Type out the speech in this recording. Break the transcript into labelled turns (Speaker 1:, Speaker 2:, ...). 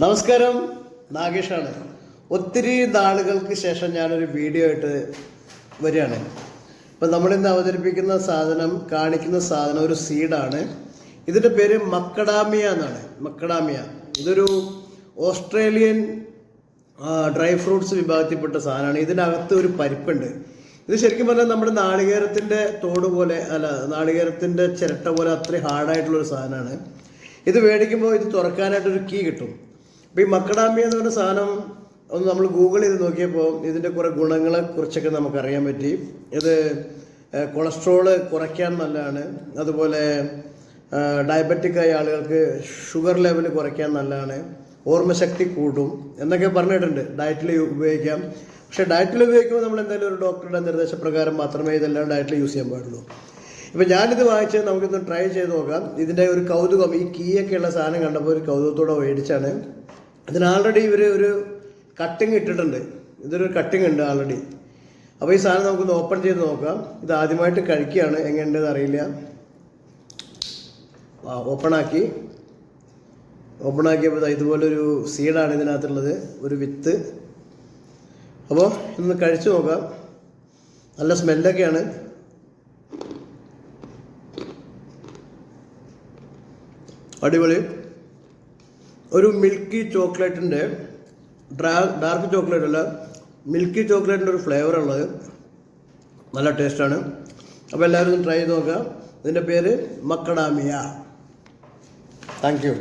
Speaker 1: നമസ്കാരം, നാഗേഷാണ്. ഒത്തിരി നാളുകൾക്ക് ശേഷം ഞാനൊരു വീഡിയോ ആയിട്ട് വരികയാണ്. ഇപ്പം നമ്മളിന്ന് അവതരിപ്പിക്കുന്ന സാധനം, കാണിക്കുന്ന സാധനം ഒരു സീഡാണ്. ഇതിൻ്റെ പേര് മക്കഡാമിയ എന്നാണ്. മക്കഡാമിയ ഇതൊരു ഓസ്ട്രേലിയൻ ഡ്രൈ ഫ്രൂട്ട്സ് വിഭാഗത്തിൽപ്പെട്ട സാധനമാണ്. ഇതിനകത്ത് ഒരു പരിപ്പുണ്ട്. ഇത് ശരിക്കും പറഞ്ഞാൽ നമ്മുടെ നാളികേരത്തിൻ്റെ തോട് പോലെ, നാളികേരത്തിൻ്റെ ചിരട്ട പോലെ അത്രയും ഹാർഡായിട്ടുള്ളൊരു സാധനമാണ്. ഇത് മേടിക്കുമ്പോൾ ഇത് തുറക്കാനായിട്ടൊരു കീ കിട്ടും. അപ്പോൾ ഈ മക്കഡാമിയ എന്ന് പറഞ്ഞ സാധനം ഒന്ന് നമ്മൾ ഗൂഗിൾ ചെയ്ത് നോക്കിയപ്പോൾ ഇതിൻ്റെ കുറേ ഗുണങ്ങളെ കുറിച്ചൊക്കെ നമുക്കറിയാൻ പറ്റി. ഇത് കൊളസ്ട്രോള് കുറയ്ക്കാൻ നല്ലതാണ്. അതുപോലെ ഡയബറ്റിക്കായ ആളുകൾക്ക് ഷുഗർ ലെവൽ കുറയ്ക്കാൻ നല്ലതാണ്. ഓർമ്മശക്തി കൂട്ടും എന്നൊക്കെ പറഞ്ഞിട്ടുണ്ട്. ഡയറ്റിൽ ഉപയോഗിക്കാം. പക്ഷേ ഡയറ്റിൽ ഉപയോഗിക്കുമ്പോൾ നമ്മൾ എന്തായാലും ഒരു ഡോക്ടറുടെ നിർദ്ദേശപ്രകാരം മാത്രമേ ഇതെല്ലാം ഡയറ്റിൽ യൂസ് ചെയ്യാൻ പാടുള്ളൂ. ഇപ്പം ഞാനിത് വാങ്ങിച്ച് നമുക്കിന്ന് ട്രൈ ചെയ്ത് നോക്കാം. ഇതിൻ്റെ ഒരു കൗതുകം, ഈ കീയൊക്കെയുള്ള സാധനം കണ്ടപ്പോൾ ഒരു കൗതുകത്തോടെ മേടിച്ചാണ്. ഇതിന് ആൾറെഡി ഇവർ ഒരു കട്ടിങ് ഇട്ടിട്ടുണ്ട്. ഇതൊരു കട്ടിങ് ഉണ്ട് ആൾറെഡി. അപ്പോൾ ഈ സാധനം നമുക്കൊന്ന് ഓപ്പൺ ചെയ്ത് നോക്കാം. ഇത് ആദ്യമായിട്ട് കഴിക്കുകയാണ്, എങ്ങനെയുണ്ടെന്ന് അറിയില്ല. ഓപ്പണാക്കിയപ്പോൾ ഇതുപോലൊരു സീഡാണ് ഇതിനകത്തുള്ളത്, ഒരു വിത്ത്. അപ്പോൾ ഇന്ന് കഴിച്ചു നോക്കാം. നല്ല സ്മെല്ലൊക്കെയാണ്. അടിപൊളി. ഒരു മിൽക്കി ചോക്ലേറ്റിൻ്റെ, ഡാർക്ക് ചോക്ലേറ്റ് അല്ല, മിൽക്കി ചോക്ലേറ്റിൻ്റെ ഒരു ഫ്ലേവറുള്ളത്. നല്ല ടേസ്റ്റാണ്. അപ്പോൾ എല്ലാവരും ഒന്ന് ട്രൈ ചെയ്ത് നോക്കാം. ഇതിൻ്റെ പേര് മക്കഡാമിയ. Thank you.